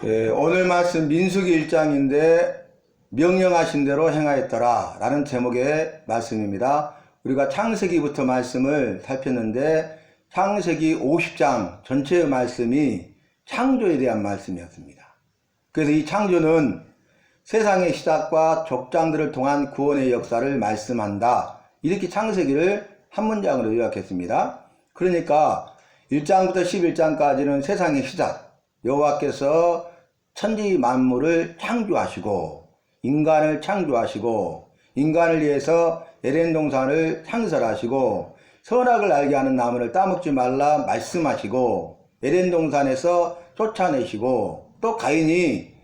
오늘 말씀 민수기 1장인데 명령하신 대로 행하였더라 라는 제목의 말씀입니다. 우리가 창세기부터 말씀을 살폈는데 창세기 50장 전체의 말씀이 창조에 대한 말씀이었습니다. 그래서 이 창조는 세상의 시작과 족장들을 통한 구원의 역사를 말씀한다. 이렇게 창세기를 한 문장으로 요약했습니다. 그러니까 1장부터 11장까지는 세상의 시작, 여호와께서 천지 만물을 창조하시고 인간을 창조하시고 인간을 위해서 에덴 동산을 창설하시고 선악을 알게 하는 나무를 따먹지 말라 말씀하시고 에덴 동산에서 쫓아내시고 또 가인이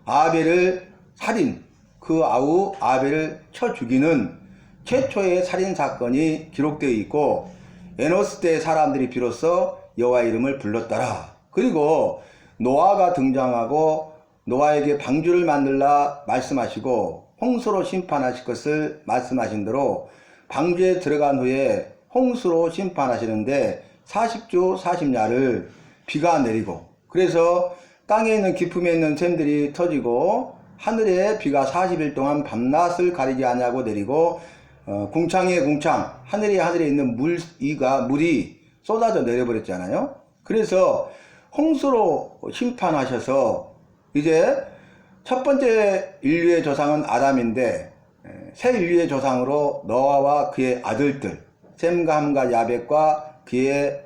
아벨을 살인, 그 아우 아벨을 쳐 죽이는 최초의 살인 사건이 기록되어 있고 에노스 때 사람들이 비로소 여호와 이름을 불렀더라. 그리고 노아가 등장하고 노아에게 방주를 만들라 말씀하시고 홍수로 심판하실 것을 말씀하신 대로 방주에 들어간 후에 홍수로 심판하시는데 40주 40야를 비가 내리고 그래서 땅에 있는 기품에 있는 샘들이 터지고 하늘에 비가 40일 동안 밤낮을 가리지 아니하고 내리고 궁창에 궁창 하늘에 있는 물이 쏟아져 내려버렸잖아요. 그래서 홍수로 심판하셔서 이제 첫 번째 인류의 조상은 아담인데 새 인류의 조상으로 노아와 그의 아들들 셈과 함과 야벳과 그의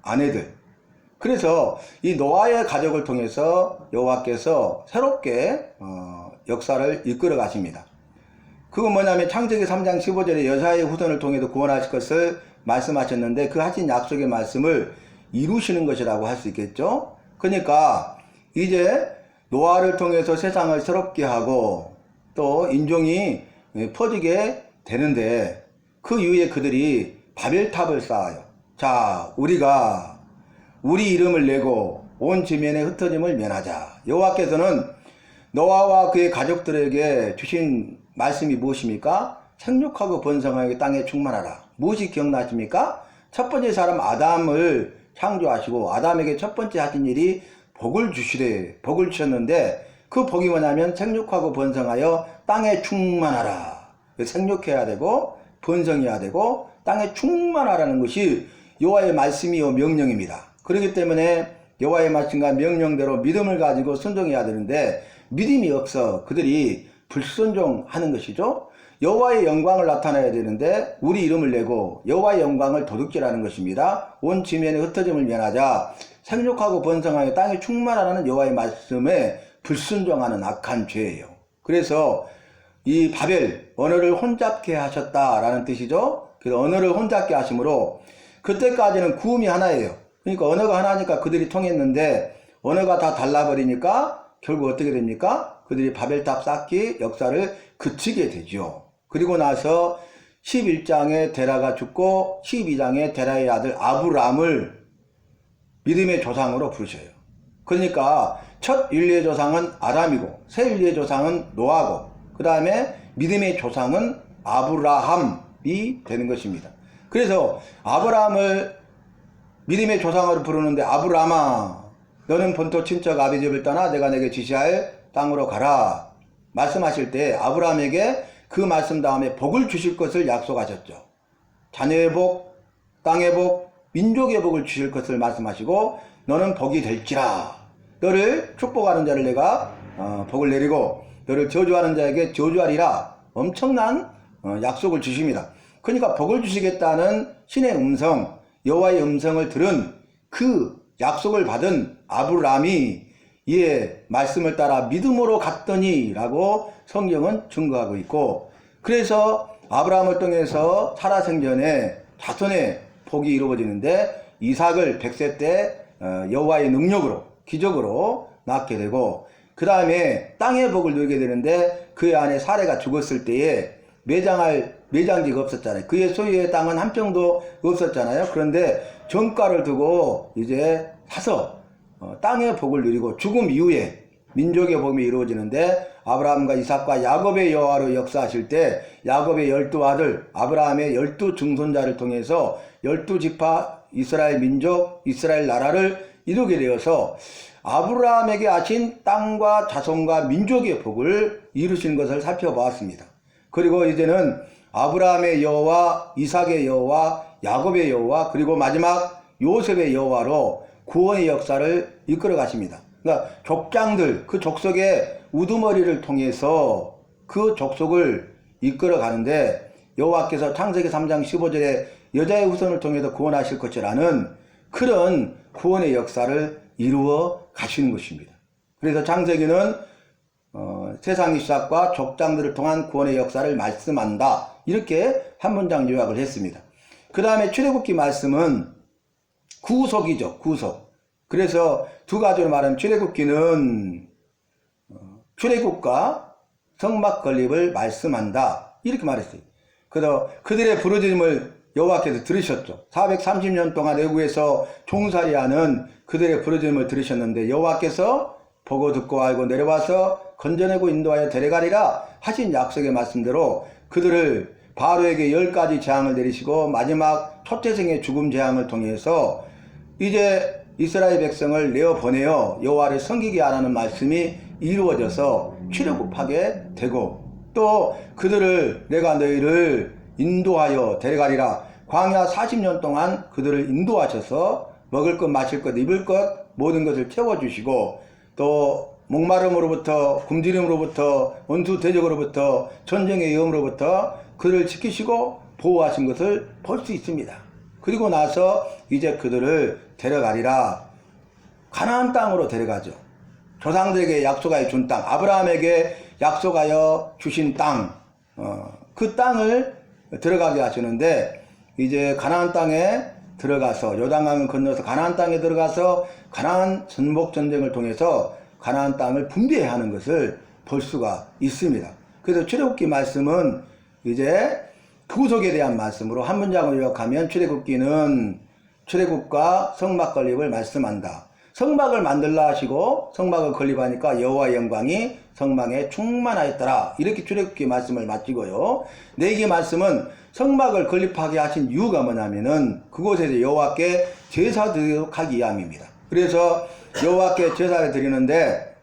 아내들, 그래서 이 노아의 가족을 통해서 여호와께서 새롭게 역사를 이끌어 가십니다. 그건 뭐냐면 창세기 3장 15절에 여자의 후손을 통해서 구원하실 것을 말씀하셨는데 그 하신 약속의 말씀을 이루시는 것이라고 할 수 있겠죠. 그러니까 이제 노아를 통해서 세상을 새롭게 하고 또 인종이 퍼지게 되는데 그 이후에 그들이 바벨탑을 쌓아요. 자, 우리가 우리 이름을 내고 온 지면에 흩어짐을 면하자. 여호와께서는 노아와 그의 가족들에게 주신 말씀이 무엇입니까? 생육하고 번성하여 땅에 충만하라. 무엇이 기억나십니까? 첫 번째 사람 아담을 창조하시고 아담에게 첫 번째 하신 일이 복을 주시래. 복을 주셨는데 그 복이 뭐냐면 생육하고 번성하여 땅에 충만하라. 생육해야 되고 번성해야 되고 땅에 충만하라는 것이 여호와의 말씀이요 명령입니다. 그렇기 때문에 여호와의 말씀과 명령대로 믿음을 가지고 순종해야 되는데 믿음이 없어 그들이 불순종하는 것이죠. 여호와의 영광을 나타내야 되는데 우리 이름을 내고 여호와의 영광을 도둑질하는 것입니다. 온 지면에 흩어짐을 면하자. 생육하고 번성하여 땅에 충만하라는 여호와의 말씀에 불순종하는 악한 죄예요. 그래서 이 바벨, 언어를 혼잡게 하셨다라는 뜻이죠. 그래서 언어를 혼잡게 하심으로 그때까지는 구음이 하나예요. 그러니까 언어가 하나니까 그들이 통했는데 언어가 다 달라버리니까 결국 어떻게 됩니까? 그들이 바벨탑 쌓기 역사를 그치게 되죠. 그리고 나서 11장에 데라가 죽고 12장에 데라의 아들 아브람을 믿음의 조상으로 부르셔요. 그러니까 첫 인류의 조상은 아담이고 새 인류의 조상은 노아고 그 다음에 믿음의 조상은 아브라함이 되는 것입니다. 그래서 아브라함을 믿음의 조상으로 부르는데 아브라함아 너는 본토 친척 아비 집을 떠나 내가 내게 지시할 땅으로 가라 말씀하실 때 아브라함에게 그 말씀 다음에 복을 주실 것을 약속하셨죠. 자녀의 복, 땅의 복, 민족의 복을 주실 것을 말씀하시고 너는 복이 될지라. 너를 축복하는 자를 내가 복을 내리고 너를 저주하는 자에게 저주하리라. 엄청난 약속을 주십니다. 그러니까 복을 주시겠다는 신의 음성, 여호와의 음성을 들은 그 약속을 받은 아브라함이 이에 말씀을 따라 믿음으로 갔더니 라고 성경은 증거하고 있고 그래서 아브라함을 통해서 살아 생전에 자손의 복이 이루어지는데 이삭을 100세 때 여호와의 능력으로 기적으로 낳게 되고 그 다음에 땅의 복을 누리게 되는데 그의 아내 사레가 죽었을 때에 매장지가 없었잖아요. 그의 소유의 땅은 한 평도 없었잖아요. 그런데 정가를 두고 이제 사서 땅의 복을 누리고 죽음 이후에 민족의 복이 이루어지는데 아브라함과 이삭과 야곱의 여호와로 역사하실 때 야곱의 12아들 아브라함의 12증손자를 통해서 12지파 이스라엘 민족 이스라엘 나라를 이루게 되어서 아브라함에게 하신 땅과 자손과 민족의 복을 이루신 것을 살펴보았습니다. 그리고 이제는 아브라함의 여호와, 이삭의 여호와, 야곱의 여호와, 그리고 마지막 요셉의 여호와로 구원의 역사를 이끌어 가십니다. 그러니까 족장들, 그 족속의 우두머리를 통해서 그 족속을 이끌어 가는데, 여호와께서 창세기 3장 15절에 여자의 후손을 통해서 구원하실 것이라는 그런 구원의 역사를 이루어 가시는 것입니다. 그래서 창세기는 세상의 시작과 족장들을 통한 구원의 역사를 말씀한다, 이렇게 한 문장 요약을 했습니다. 그 다음에 출애굽기 말씀은 구속이죠. 구속. 그래서 두 가지로 말하면 출애굽기는 출애굽과 성막 건립을 말씀한다, 이렇게 말했어요. 그래서 그들의 부르짖음을 여호와께서 들으셨죠. 430년 동안 애국에서 종살이하는 그들의 부르짖음을 들으셨는데, 여호와께서 보고 듣고 알고 내려와서 건져내고 인도하여 데려가리라 하신 약속의 말씀대로 그들을 바로에게 10가지 재앙을 내리시고 마지막 초태생의 죽음 재앙을 통해서 이제 이스라엘 백성을 내어보내어 여호와를 섬기게 하라는 말씀이 이루어져서 출애굽하게 되고, 또 그들을 내가 너희를 인도하여 데려가리라, 광야 40년 동안 그들을 인도하셔서 먹을 것, 마실 것, 입을 것 모든 것을 채워주시고, 또 목마름으로부터, 굶주림으로부터, 원수 대적으로부터, 전쟁의 위험으로부터 그들을 지키시고 보호하신 것을 볼 수 있습니다. 그리고 나서 이제 그들을 데려가리라, 가나안 땅으로 데려가죠. 조상들에게 약속하여 준 땅, 아브라함에게 약속하여 주신 땅, 그 땅을 들어가게 하시는데, 이제 가나안 땅에 들어가서 요단강을 건너서 가나안 땅에 들어가서 가나안 전복 전쟁을 통해서 가나안 땅을 분배하는 것을 볼 수가 있습니다. 그래서 출애굽기 말씀은 이제 구속에 대한 말씀으로 한 문장을 요약하면, 출애굽기는 출애굽과 성막 건립을 말씀한다. 성막을 만들라 하시고 성막을 건립하니까 여호와의 영광이 성막에 충만하였더라, 이렇게 출애굽기 말씀을 마치고요. 내기 말씀은 성막을 건립하게 하신 이유가 뭐냐면은 그곳에서 여호와께 제사 드리도록 하기 위함입니다. 그래서 여호와께 제사를 드리는데,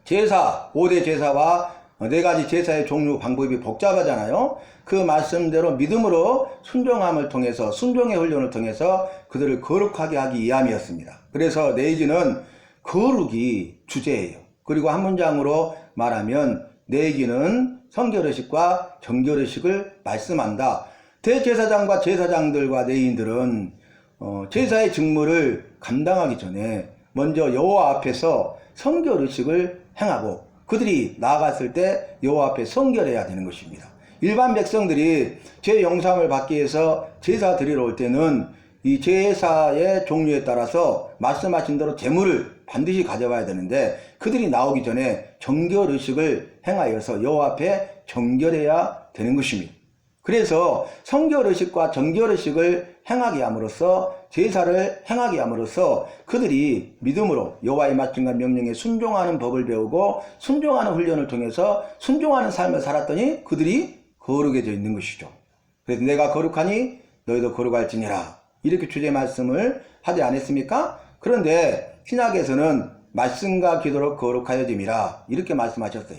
제사 5대 제사와 4가지 제사의 종류 방법이 복잡하잖아요. 그 말씀대로 믿음으로 순종함을 통해서, 순종의 훈련을 통해서 그들을 거룩하게 하기 위함이었습니다. 그래서 내기는 거룩이 주제예요. 그리고 한 문장으로 말하면 내기는 성결의식과 정결의식을 말씀한다. 대제사장과 제사장들과 레위인들은 제사의 직무를 감당하기 전에 먼저 여호와 앞에서 성결의식을 행하고, 그들이 나아갔을 때 여호와 앞에 성결해야 되는 것입니다. 일반 백성들이 제 영상을 받기 위해서 제사 드리러 올 때는 이 제사의 종류에 따라서 말씀하신 대로 제물을 반드시 가져와야 되는데, 그들이 나오기 전에 정결의식을 행하여서 여호와 앞에 정결해야 되는 것입니다. 그래서 성결의식과 정결의식을 행하게 함으로써, 제사를 행하게 함으로써 그들이 믿음으로 여호와의 말씀과 명령에 순종하는 법을 배우고 순종하는 훈련을 통해서 순종하는 삶을 살았더니 그들이 거룩해져 있는 것이죠. 그래서 내가 거룩하니 너희도 거룩할지니라, 이렇게 주제 말씀을 하지 않았습니까? 그런데 신약에서는 말씀과 기도로 거룩하여짐이라, 이렇게 말씀하셨어요.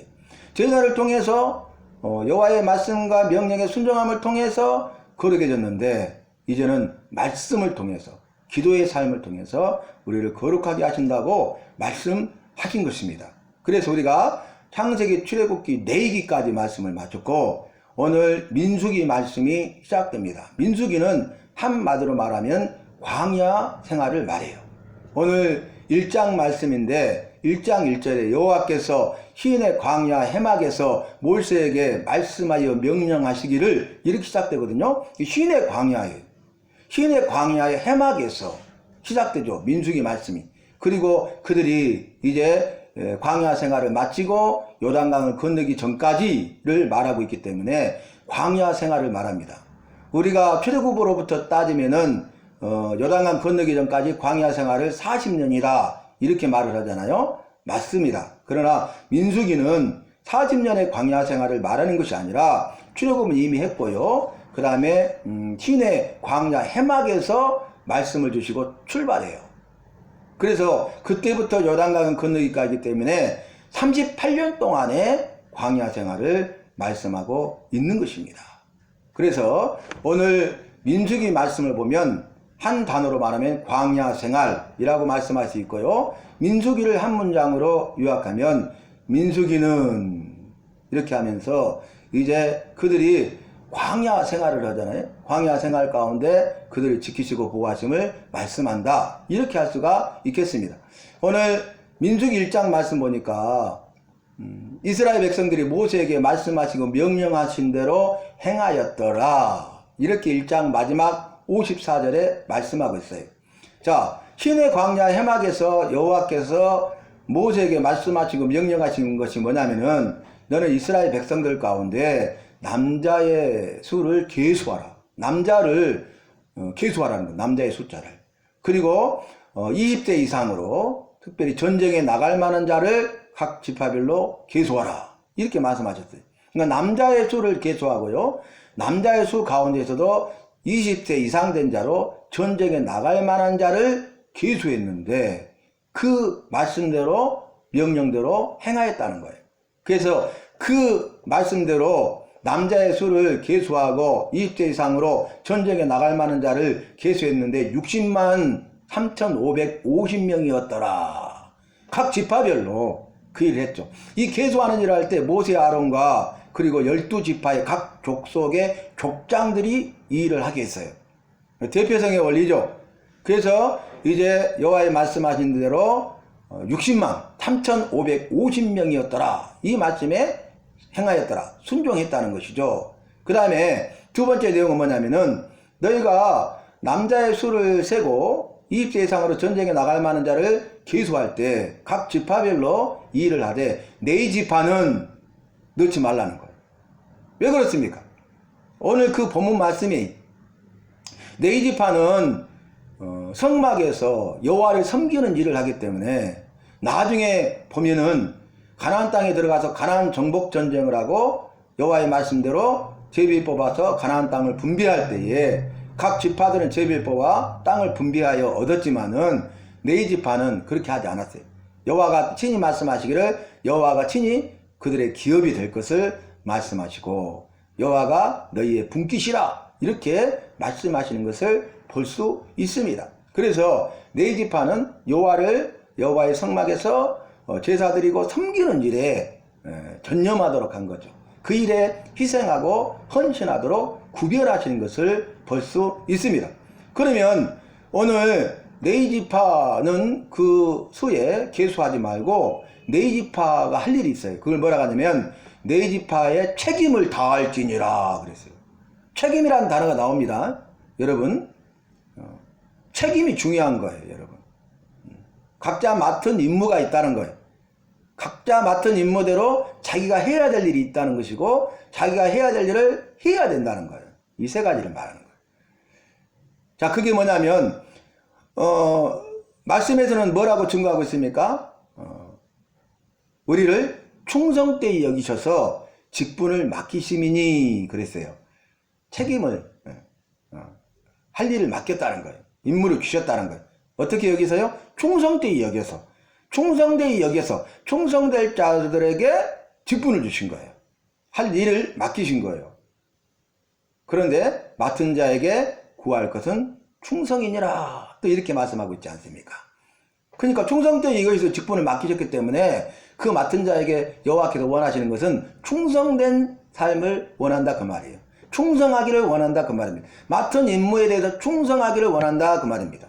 제사를 통해서 여호와의 말씀과 명령에 순종함을 통해서 거룩해졌는데, 이제는 말씀을 통해서, 기도의 삶을 통해서 우리를 거룩하게 하신다고 말씀하신 것입니다. 그래서 우리가 창세기, 출애굽기, 레위기까지 말씀을 마쳤고, 오늘 민수기 말씀이 시작됩니다. 민수기는 한마디로 말하면 광야 생활을 말해요. 오늘 1장 말씀인데 1장 1절에 여호와께서 시인의 광야 해막에서 모세에게 말씀하여 명령하시기를, 이렇게 시작되거든요. 시인의 광야예요. 시인의 광야의 해막에서 시작되죠, 민수기 말씀이. 그리고 그들이 이제 광야 생활을 마치고 요단강을 건너기 전까지를 말하고 있기 때문에 광야 생활을 말합니다. 우리가 출애굽으로부터 따지면은 요단강 건너기 전까지 광야 생활을 40년이다, 이렇게 말을 하잖아요. 맞습니다. 그러나 민수기는 40년의 광야 생활을 말하는 것이 아니라, 출애굽은 이미 했고요, 그 다음에 시내 광야 해막에서 말씀을 주시고 출발해요. 그래서 그때부터 요단강을 건너기까지 때문에 38년 동안의 광야 생활을 말씀하고 있는 것입니다. 그래서 오늘 민수기 말씀을 보면 한 단어로 말하면 광야 생활이라고 말씀할 수 있고요. 민수기를 한 문장으로 요약하면 민수기는 이렇게 하면서 이제 그들이 광야 생활을 하잖아요. 광야 생활 가운데 그들을 지키시고 보호하심을 말씀한다. 이렇게 할 수가 있겠습니다. 오늘 민수기 1장 말씀 보니까 이스라엘 백성들이 모세에게 말씀하시고 명령하신 대로 행하였더라. 이렇게 1장 마지막 54절에 말씀하고 있어요. 자, 신의 광야 해막에서 여호와께서 모세에게 말씀하시고 명령하신 것이 뭐냐면은 너는 이스라엘 백성들 가운데 남자의 수를 계수하라. 남자를 계수하라는 거. 남자의 숫자를. 그리고 20대 이상으로 특별히 전쟁에 나갈 만한 자를 각 지파별로 계수하라. 이렇게 말씀하셨어요. 그러니까 남자의 수를 계수하고요. 남자의 수 가운데서도 20세 이상 된 자로 전쟁에 나갈 만한 자를 계수했는데 그 말씀대로 명령대로 행하였다는 거예요. 그래서 그 말씀대로 남자의 수를 계수하고 20세 이상으로 전쟁에 나갈 만한 자를 계수했는데 60만 3,550명이었더라. 각 지파별로 그 일을 했죠. 이 계수하는 일을 할 때 모세 아론과 그리고 12지파의 각 족속의 족장들이 이 일을 하게 했어요. 대표성의 원리죠. 그래서 이제 여호와의 말씀하신 대로 60만 3,550명이었더라. 이 말씀에 행하였더라. 순종했다는 것이죠. 그 다음에 두 번째 내용은 뭐냐면은 너희가 남자의 수를 세고 20세 이상으로 전쟁에 나갈 만한 자를 계수할 때 각 지파별로 이 일을 하되 네 지파는 넣지 말라는 거예요. 왜 그렇습니까? 오늘 그 본문 말씀이 네 지파는 성막에서 여호와를 섬기는 일을 하기 때문에 나중에 보면은 가나안 땅에 들어가서 가나안 정복 전쟁을 하고 여호와의 말씀대로 제비 뽑아서 가나안 땅을 분배할 때에 각 지파들은 제비를 뽑아 땅을 분배하여 얻었지만은 네 지파는 그렇게 하지 않았어요. 여호와가 친히 말씀하시기를 여호와가 친히 그들의 기업이 될 것을 말씀하시고 여호와가 너희의 분깃이라 이렇게 말씀하시는 것을 볼 수 있습니다. 그래서 네 지파는 여호와의 성막에서 제사드리고 섬기는 일에 전념하도록 한 거죠. 그 일에 희생하고 헌신하도록 구별하시는 것을 볼 수 있습니다. 그러면 오늘 네 지파는 그 수에 계수하지 말고 네 지파가 할 일이 있어요. 그걸 뭐라고 하냐면 네 지파의 책임을 다할지니라 그랬어요. 책임이라는 단어가 나옵니다. 여러분 책임이 중요한 거예요. 여러분 각자 맡은 임무가 있다는 거예요. 각자 맡은 임무대로 자기가 해야 될 일이 있다는 것이고 자기가 해야 될 일을 해야 된다는 거예요. 이 세 가지를 말하는 거예요. 자, 그게 뭐냐면 말씀에서는 뭐라고 증거하고 있습니까? 우리를 충성되이 여기셔서 직분을 맡기심이니 그랬어요. 책임을 할 일을 맡겼다는 거예요. 임무를 주셨다는 거예요. 어떻게 여기서요? 충성되이 여겨서 충성될 자들에게 직분을 주신 거예요. 할 일을 맡기신 거예요. 그런데 맡은 자에게 구할 것은 충성이니라 또 이렇게 말씀하고 있지 않습니까? 그러니까 충성되이 여기서 직분을 맡기셨기 때문에 그 맡은 자에게 여호와께서 원하시는 것은 충성된 삶을 원한다 그 말이에요. 충성하기를 원한다 그 말입니다. 맡은 임무에 대해서 충성하기를 원한다 그 말입니다.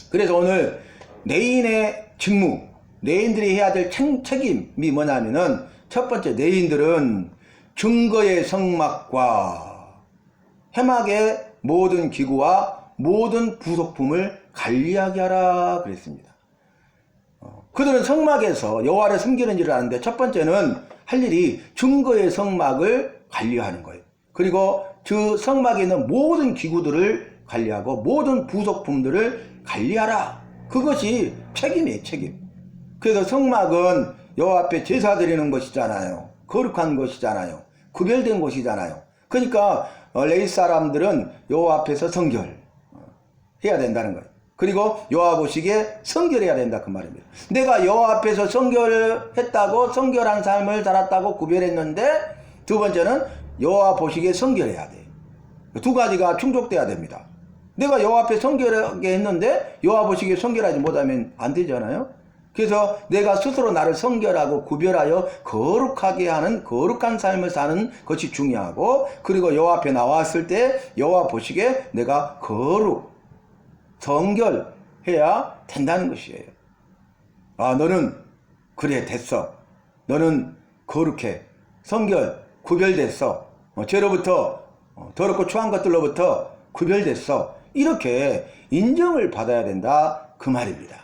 그래서 오늘 내인의 직무, 내인들이 해야 될 책임이 뭐냐면은 첫 번째 내인들은 증거의 성막과 해막의 모든 기구와 모든 부속품을 관리하게 하라 그랬습니다. 그들은 성막에서 여호와를 섬기는 일을 하는데 첫 번째는 할 일이 증거의 성막을 관리하는 거예요. 그리고 그 성막에 있는 모든 기구들을 관리하고 모든 부속품들을 관리하라. 그것이 책임이에요. 책임. 그래서 성막은 여호와 앞에 제사 드리는 것이잖아요. 거룩한 것이잖아요. 구별된 곳이잖아요. 그러니까 레위 사람들은 여호와 앞에서 성결 해야 된다는 거예요. 그리고 여호와 보시기에 성결해야 된다 그 말입니다. 내가 여호와 앞에서 성결했다고, 성결한 삶을 살았다고 구별했는데, 두 번째는 여호와 보시기에 성결해야 돼. 두 가지가 충족돼야 됩니다. 내가 여호와 앞에 성결하게 했는데 여호와 보시기에 성결하지 못하면 안 되잖아요. 그래서 내가 스스로 나를 성결하고 구별하여 거룩하게 하는 거룩한 삶을 사는 것이 중요하고, 그리고 여호와 앞에 나왔을 때 여호와 보시기에 내가 성결해야 된다는 것이에요. 아, 너는 그래 됐어. 너는 거룩해. 성결, 구별됐어. 죄로부터, 더럽고 추한 것들로부터 구별됐어. 이렇게 인정을 받아야 된다 그 말입니다.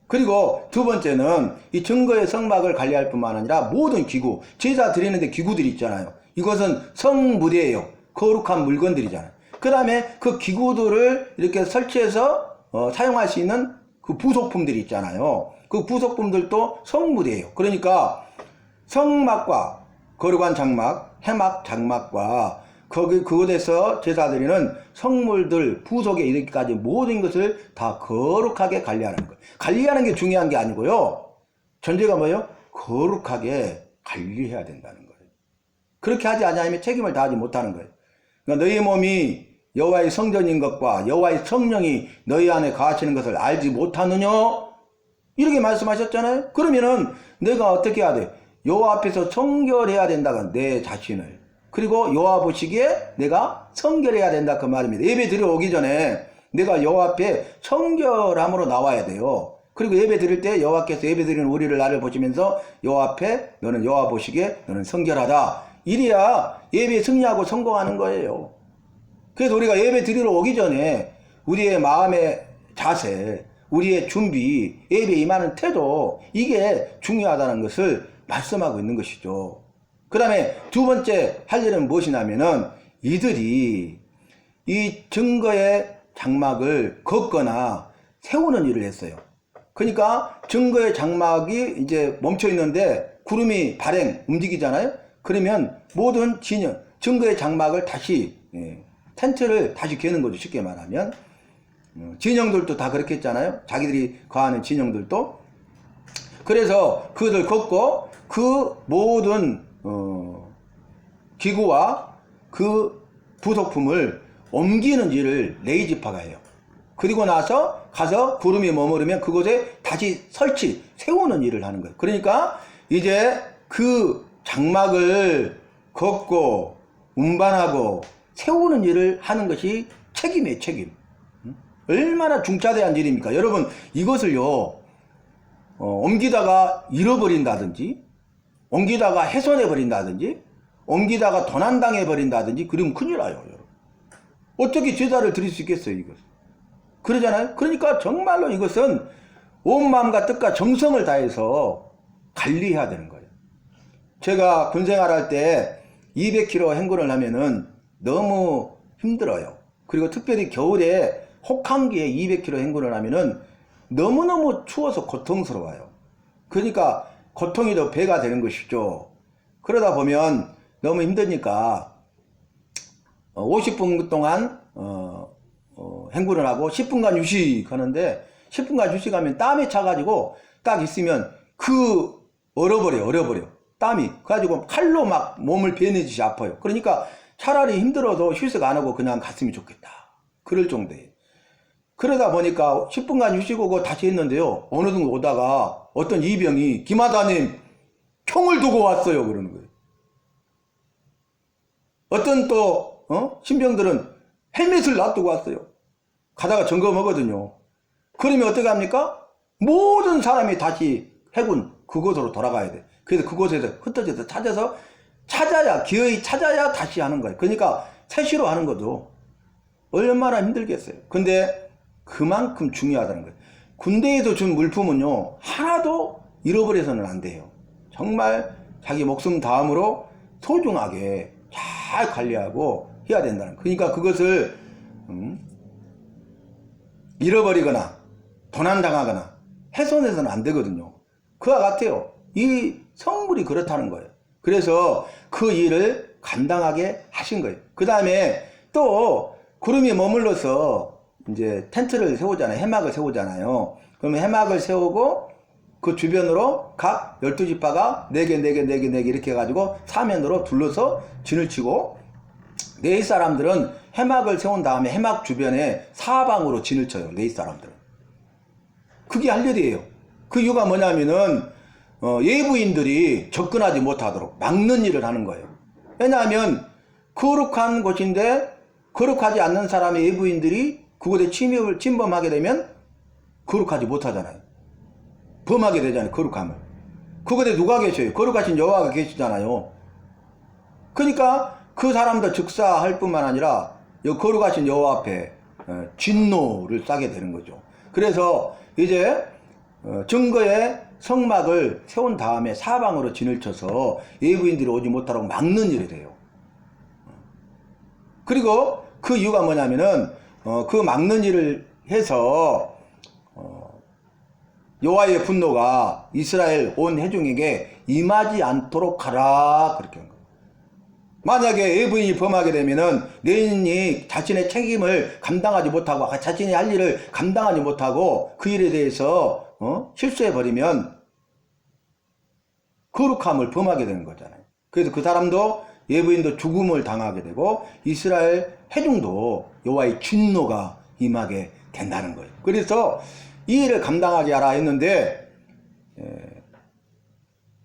그리고 두 번째는 이 증거의 성막을 관리할 뿐만 아니라 모든 기구, 제사 드리는데 기구들이 있잖아요. 이것은 성무대예요. 거룩한 물건들이잖아요. 그 다음에 그 기구들을 이렇게 설치해서 사용할 수 있는 그 부속품들이 있잖아요. 그 부속품들도 성무대예요. 그러니까 성막과 거룩한 장막, 회막 장막과 그곳에서 제사드리는 성물들, 부속에 이르기까지 모든 것을 다 거룩하게 관리하는 거예요. 관리하는 게 중요한 게 아니고요. 전제가 뭐예요? 거룩하게 관리해야 된다는 거예요. 그렇게 하지 않으면 책임을 다하지 못하는 거예요. 그러니까 너희 몸이 여호와의 성전인 것과 여호와의 성령이 너희 안에 거하시는 것을 알지 못하느냐? 이렇게 말씀하셨잖아요. 그러면은 내가 어떻게 해야 돼? 여호와 앞에서 성결해야 된다가 내 자신을, 그리고 여호와 보시기에 내가 성결해야 된다 그 말입니다. 예배 드려 오기 전에 내가 여호와 앞에 성결함으로 나와야 돼요. 그리고 예배 드릴 때 여호와께서 예배 드리는 우리를 나를 보시면서 여호와 앞에 너는 여호와 보시기에 너는 성결하다. 이래야 예배에 승리하고 성공하는 거예요. 그래서 우리가 예배 드리러 오기 전에 우리의 마음의 자세, 우리의 준비, 예배에 임하는 태도, 이게 중요하다는 것을 말씀하고 있는 것이죠. 그 다음에 두 번째 할 일은 무엇이냐면은 이들이 이 증거의 장막을 걷거나 세우는 일을 했어요. 그러니까 증거의 장막이 이제 멈춰 있는데 구름이 발행 움직이잖아요. 그러면 모든 진영, 증거의 장막을 다시, 텐트를 다시 개는 거죠. 쉽게 말하면. 진영들도 다 그렇게 했잖아요. 자기들이 거하는 진영들도. 그래서 그들 걷고 그 모든 기구와 그 부속품을 옮기는 일을 레이지파가 해요. 그리고 나서 가서 구름이 머무르면 그곳에 다시 세우는 일을 하는 거예요. 그러니까 이제 그 장막을 걷고 운반하고 세우는 일을 하는 것이 책임이에요, 책임. 얼마나 중차대한 일입니까? 여러분, 이것을요, 옮기다가 잃어버린다든지, 옮기다가 훼손해버린다든지, 옮기다가 도난당해버린다든지, 그러면 큰일 나요, 여러분. 어떻게 제사를 드릴 수 있겠어요, 이것? 그러잖아요? 그러니까 정말로 이것은 온 마음과 뜻과 정성을 다해서 관리해야 되는 거예요. 제가 군생활 할 때 200km 행군을 하면은 너무 힘들어요. 그리고 특별히 겨울에 혹한기에 200km 행군을 하면은 너무너무 추워서 고통스러워요. 그러니까 고통이 더 배가 되는 것이죠. 그러다 보면 너무 힘드니까 50분 동안 행군을 하고 10분간 휴식하는데 10분간 휴식하면 땀이 차가지고 딱 있으면 얼어버려. 땀이. 그래가지고 칼로 막 몸을 베내듯이 아파요. 그러니까 차라리 힘들어도 휴식 안 하고 그냥 갔으면 좋겠다. 그럴 정도예요. 그러다 보니까 10분간 휴식 오고 다시 했는데요. 어느 정도 오다가 어떤 이병이 김하다님 총을 두고 왔어요. 그러는 거예요. 어떤 또 신병들은 헬멧을 놔두고 왔어요. 가다가 점검하거든요. 그러면 어떻게 합니까? 모든 사람이 다시 해군 그곳으로 돌아가야 돼. 그래서 그곳에서 흩어져서 기어이 찾아야 다시 하는 거예요. 그러니까 새시로 하는 거죠. 얼마나 힘들겠어요. 근데 그만큼 중요하다는 거예요. 군대에서 준 물품은요, 하나도 잃어버려서는 안 돼요. 정말 자기 목숨 다음으로 소중하게 잘 관리하고 해야 된다는 거예요. 그러니까 그것을 잃어버리거나 도난당하거나 훼손해서는 안 되거든요. 그와 같아요. 이 성물이 그렇다는 거예요. 그래서 그 일을 감당하게 하신 거예요. 그 다음에 또 구름이 머물러서 이제 텐트를 세우잖아요. 해막을 세우잖아요. 그러면 해막을 세우고 그 주변으로 각 12지파가 4개, 4개, 4개, 4개 이렇게 해가지고 사면으로 둘러서 진을 치고 레위 사람들은 해막을 세운 다음에 해막 주변에 사방으로 진을 쳐요. 레위 사람들은. 그게 할 일이에요. 그 이유가 뭐냐면은 예부인들이 접근하지 못하도록 막는 일을 하는 거예요. 왜냐하면 거룩한 곳인데 거룩하지 않는 사람의 예부인들이 그곳에 침범하게 되면 거룩하지 못하잖아요. 범하게 되잖아요. 거룩함을. 그곳에 누가 계셔요? 거룩하신 여호와가 계시잖아요. 그러니까 그 사람도 즉사할 뿐만 아니라 거룩하신 여호와 앞에 진노를 싸게 되는 거죠. 그래서 이제 증거의 성막을 세운 다음에 사방으로 진을 쳐서 예부인들이 오지 못하도록 막는 일이 돼요. 그리고 그 이유가 뭐냐면은 그 막는 일을 해서 여호와의 분노가 이스라엘 온 회중에게 임하지 않도록 하라 그렇게 한 거예요. 만약에 예부인이 범하게 되면은 레인이 자신의 책임을 감당하지 못하고 자신이 할 일을 감당하지 못하고 그 일에 대해서 실수해 버리면 거룩함을 범하게 되는 거잖아요. 그래서 그 사람도 예부인도 죽음을 당하게 되고 이스라엘 회중도 여호와의 진노가 임하게 된다는 거예요. 그래서 이 일을 감당하게 하라 했는데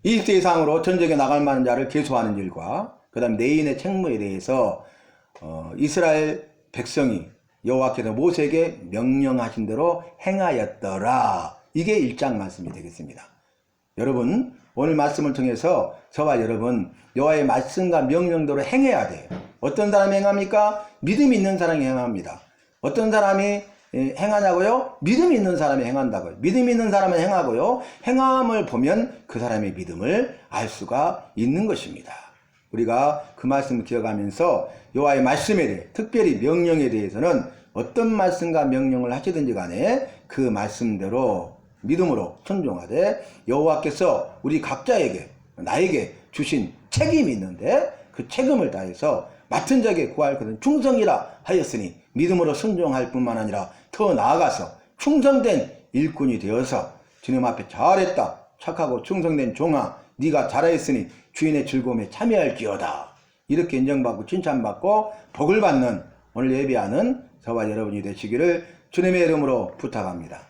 20세 이상으로 전쟁에 나갈 만한 자를 계수하는 일과 그 다음 레인의 책무에 대해서 이스라엘 백성이 여호와께서 모세에게 명령하신 대로 행하였더라. 이게 1장 말씀이 되겠습니다. 여러분 오늘 말씀을 통해서 저와 여러분 여호와의 말씀과 명령대로 행해야 돼요. 어떤 사람이 행합니까? 믿음이 있는 사람이 행합니다. 어떤 사람이 행하냐고요? 믿음이 있는 사람이 행한다고요. 믿음이 있는 사람은 행하고요. 행함을 보면 그 사람의 믿음을 알 수가 있는 것입니다. 우리가 그 말씀을 기억하면서 여호와의 말씀에 대해 특별히 명령에 대해서는 어떤 말씀과 명령을 하시든지 간에 그 말씀대로 믿음으로 순종하되 여호와께서 우리 각자에게 나에게 주신 책임이 있는데 그 책임을 다해서 맡은 자에게 구할 것은 충성이라 하였으니 믿음으로 순종할 뿐만 아니라 더 나아가서 충성된 일꾼이 되어서 주님 앞에 잘했다 착하고 충성된 종아 네가 잘하였으니 주인의 즐거움에 참여할지어다 이렇게 인정받고 칭찬받고 복을 받는 오늘 예배하는 저와 여러분이 되시기를 주님의 이름으로 부탁합니다.